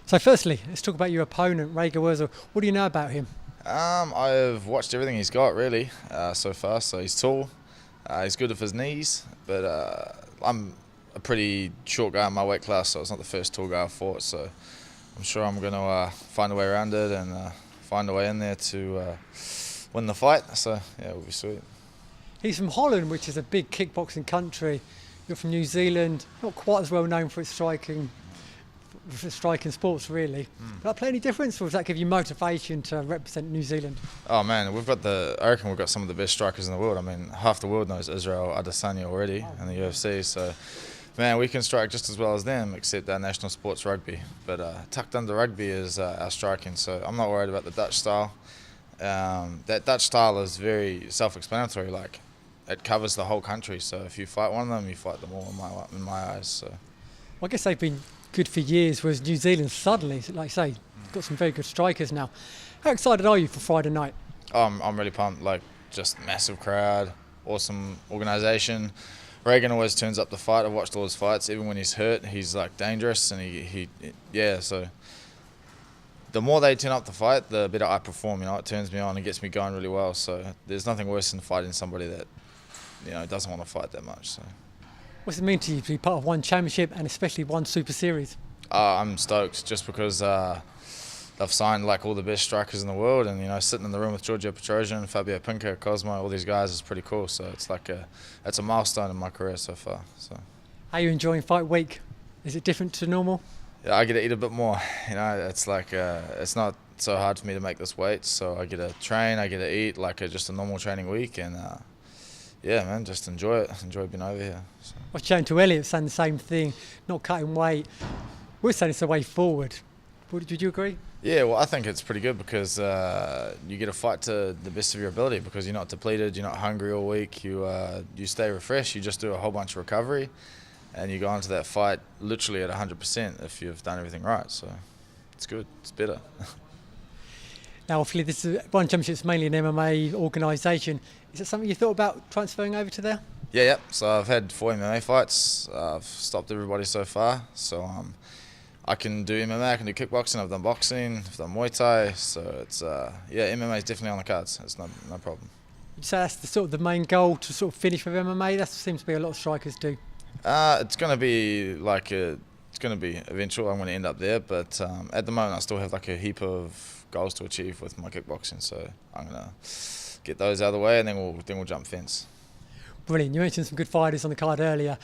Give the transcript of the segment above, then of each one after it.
So firstly, let's talk about your opponent, Regian Eersel. What do you know about him? I've watched everything he's got really so far. So he's tall, he's good with his knees, but I'm a pretty short guy in my weight class, so it's not the first tall guy I've fought. So I'm sure I'm going to find a way around it and find a way in there to win the fight. So yeah, it'll be sweet. He's from Holland, which is a big kickboxing country. You're from New Zealand, not quite as well known for its striking sports really. Does that play any difference, or does that give you motivation to represent New Zealand? Oh man, I reckon we've got some of the best strikers in the world. I mean, half the world knows Israel Adesanya already in the UFC, so man, we can strike just as well as them, except our national sport's rugby. But tucked under rugby is our striking, so I'm not worried about the Dutch style. That Dutch style is very self-explanatory, like it covers the whole country, so if you fight one of them, you fight them all in my eyes. So Well, I guess they've been good for years, whereas New Zealand suddenly, like I say, got some very good strikers now. How excited are you for Friday night? I'm really pumped, like just massive crowd, awesome organisation. Regian always turns up the fight. I've watched all his fights, even when he's hurt, he's like dangerous, and so the more they turn up the fight, the better I perform. It turns me on and gets me going really well. So there's nothing worse than fighting somebody that doesn't want to fight that much. So What's it mean to you to be part of one championship and especially one Super Series? I'm stoked just because they've signed like all the best strikers in the world, and sitting in the room with Giorgio Petrosian, Fabio Pinca, Cosmo, all these guys is pretty cool. So it's like it's a milestone in my career so far. So How are you enjoying fight week? Is it different to normal? yeah, I get to eat a bit more. It's like it's not so hard for me to make this weight, so I get to train, I get to eat like just a normal training week, and yeah, man, just enjoy it. Enjoy being over here. So. I was chatting to Elliot saying the same thing, not cutting weight. We're saying it's the way forward. Would you agree? Yeah, well, I think it's pretty good because you get to fight to the best of your ability because you're not depleted, you're not hungry all week, you stay refreshed, you just do a whole bunch of recovery, and you go into that fight literally at 100% if you've done everything right. So it's good, it's better. Now, obviously, this is one championship's mainly an MMA organisation. Is it something you thought about transferring over to there? Yeah. So I've had 4 MMA fights. I've stopped everybody so far. So I can do MMA, I can do kickboxing. I've done boxing, I've done Muay Thai. So it's MMA is definitely on the cards. It's no problem. You'd say that's the sort of the main goal, to sort of finish with MMA. That seems to be a lot of strikers do. It's going to be eventual. I'm going to end up there, but at the moment I still have like a heap of goals to achieve with my kickboxing. So I'm going to get those out of the way, and then we'll jump fence. Brilliant. You mentioned some good fighters on the card earlier.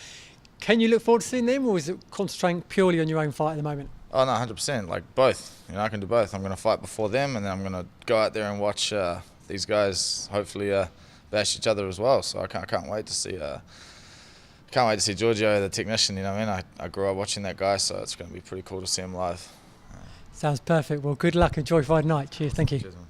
Can you look forward to seeing them, or is it concentrating purely on your own fight at the moment? Oh no, 100%. Like both. I can do both. I'm going to fight before them, and then I'm going to go out there and watch these guys hopefully bash each other as well. So I can't wait to see. Can't wait to see Giorgio, the technician. I grew up watching that guy, so it's going to be pretty cool to see him live. Sounds perfect. Well, good luck. Enjoy Friday night. Cheers. Thank you. Cheers, man.